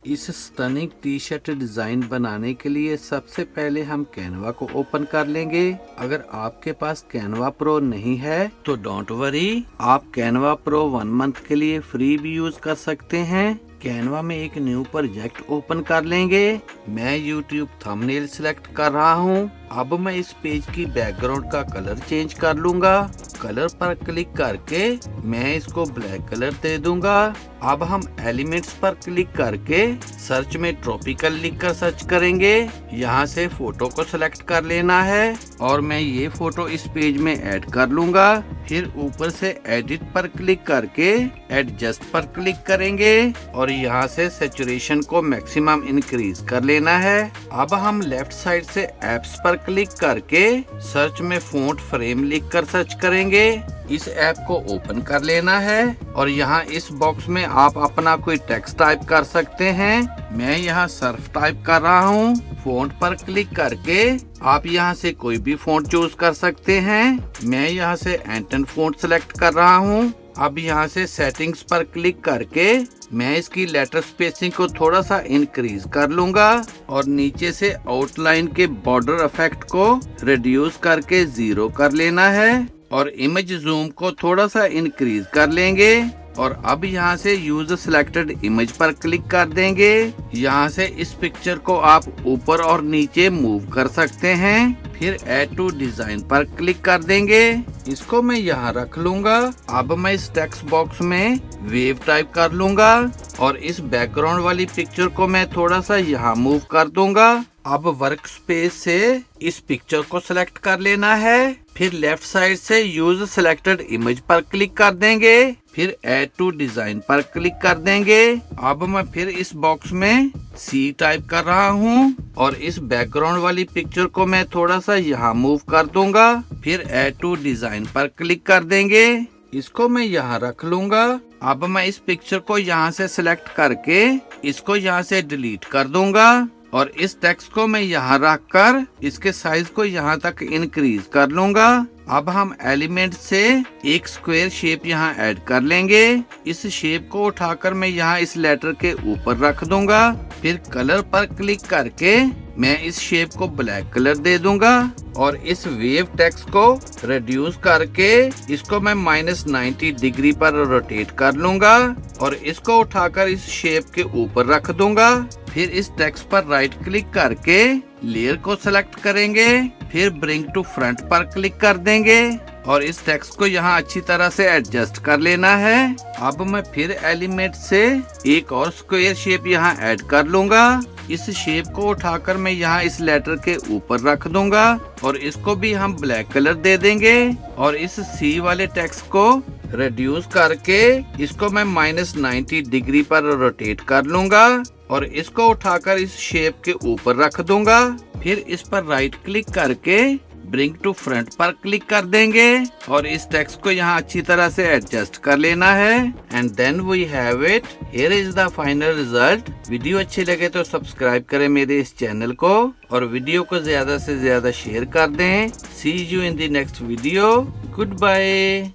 इस stunning T shirt design बनाने के लिए सबसे पहले हम कैनवा को ओपन कर लेंगे। अगर आपके पास कैनवा प्रो नहीं है तो डोंट वरी, आप कैनवा प्रो 1 मंथ के लिए फ्री भी यूज कर सकते हैं। कैनवा में एक न्यू प्रोजेक्ट ओपन कर लेंगे। मैं यूट्यूब थंबनेल सिलेक्ट कर रहा हूँ। अब मैं इस पेज की बैकग्राउंड का कलर चेंज कर लूंगा। कलर पर क्लिक करके मैं इसको ब्लैक कलर दे दूंगा। अब हम एलिमेंट्स पर क्लिक करके सर्च में ट्रॉपिकल लिखकर सर्च करेंगे। यहाँ से फोटो को सिलेक्ट कर लेना है और मैं ये फोटो इस पेज में ऐड कर लूंगा। फिर ऊपर से एडिट पर क्लिक करके एडजस्ट पर क्लिक करेंगे और यहाँ से सैचुरेशन को मैक्सिमम इंक्रीज कर लेना है। अब हम लेफ्ट साइड से एप्स पर क्लिक करके सर्च में फ़ॉन्ट फ्रेम लिखकर सर्च करेंगे। इस ऐप को ओपन कर लेना है और यहाँ इस बॉक्स में आप अपना कोई टेक्स्ट टाइप कर सकते हैं। मैं यहाँ सर्फ टाइप कर रहा हूँ। फ़ॉन्ट पर क्लिक करके आप यहाँ से कोई भी फ़ॉन्ट चूज कर सकते हैं। मैं यहाँ से एंटन फ़ॉन्ट सेलेक्ट कर रहा हूँ। अब यहाँ से सेटिंग्स पर क्लिक करके मैं इसकी लेटर स्पेसिंग को थोड़ा सा इंक्रीज कर लूंगा और नीचे से आउटलाइन के बॉर्डर इफेक्ट को रिड्यूस करके 0 कर लेना है और इमेज जूम को थोड़ा सा इंक्रीज कर लेंगे। और अब यहाँ से यूज सिलेक्टेड इमेज पर क्लिक कर देंगे। यहाँ से इस पिक्चर को आप ऊपर और नीचे मूव कर सकते हैं। फिर ऐड टू डिजाइन पर क्लिक कर देंगे। इसको मैं यहाँ रख लूंगा। अब मैं इस टेक्स्ट बॉक्स में वेव टाइप कर लूंगा और इस बैकग्राउंड वाली पिक्चर को मैं थोड़ा सा यहाँ मूव कर दूंगा। अब वर्क स्पेस से इस पिक्चर को सिलेक्ट कर लेना है। फिर लेफ्ट साइड से यूज सिलेक्टेड इमेज पर क्लिक कर देंगे। फिर ऐड टू डिजाइन पर क्लिक कर देंगे। अब मैं फिर इस बॉक्स में सी टाइप कर रहा हूँ और इस बैकग्राउंड वाली पिक्चर को मैं थोड़ा सा यहाँ मूव कर दूंगा। फिर ऐड टू डिजाइन पर क्लिक कर देंगे। इसको मैं यहाँ रख लूंगा। अब मैं इस पिक्चर को यहाँ से सिलेक्ट करके इसको यहाँ से डिलीट कर दूंगा और इस टेक्स्ट को मैं यहाँ रख कर इसके साइज को यहाँ तक इंक्रीज कर लूंगा। अब हम एलिमेंट से एक स्क्वायर शेप यहाँ ऐड कर लेंगे। इस शेप को उठाकर मैं यहाँ इस लेटर के ऊपर रख दूंगा। फिर कलर पर क्लिक करके मैं इस शेप को ब्लैक कलर दे दूंगा और इस वेव टेक्स्ट को रिड्यूस करके इसको मैं -90 डिग्री पर रोटेट कर लूंगा और इसको उठाकर इस शेप के ऊपर रख दूंगा। फिर इस टेक्स्ट पर राइट क्लिक करके लेयर को सिलेक्ट करेंगे। फिर ब्रिंग टू फ्रंट पर क्लिक कर देंगे और इस टेक्स्ट को यहाँ अच्छी तरह से एडजस्ट कर लेना है। अब मैं फिर एलिमेंट से एक और स्क्वायर शेप यहाँ ऐड कर लूंगा। इस शेप को उठाकर मैं यहाँ इस लेटर के ऊपर रख दूंगा और इसको भी हम ब्लैक कलर दे देंगे और इस सी वाले टेक्स्ट को रिड्यूस करके इसको मैं -90 डिग्री पर रोटेट कर लूंगा और इसको उठाकर इस शेप के ऊपर रख दूंगा। फिर इस पर राइट क्लिक करके ब्रिंग टू फ्रंट पर क्लिक कर देंगे और इस टेक्स्ट को यहाँ अच्छी तरह से एडजस्ट कर लेना है। And then we have it. Here is the final result. Video अच्छी लगे तो सब्सक्राइब करें मेरे इस चैनल को और वीडियो को ज्यादा से ज्यादा शेयर कर दें। See you in the next video. Good bye.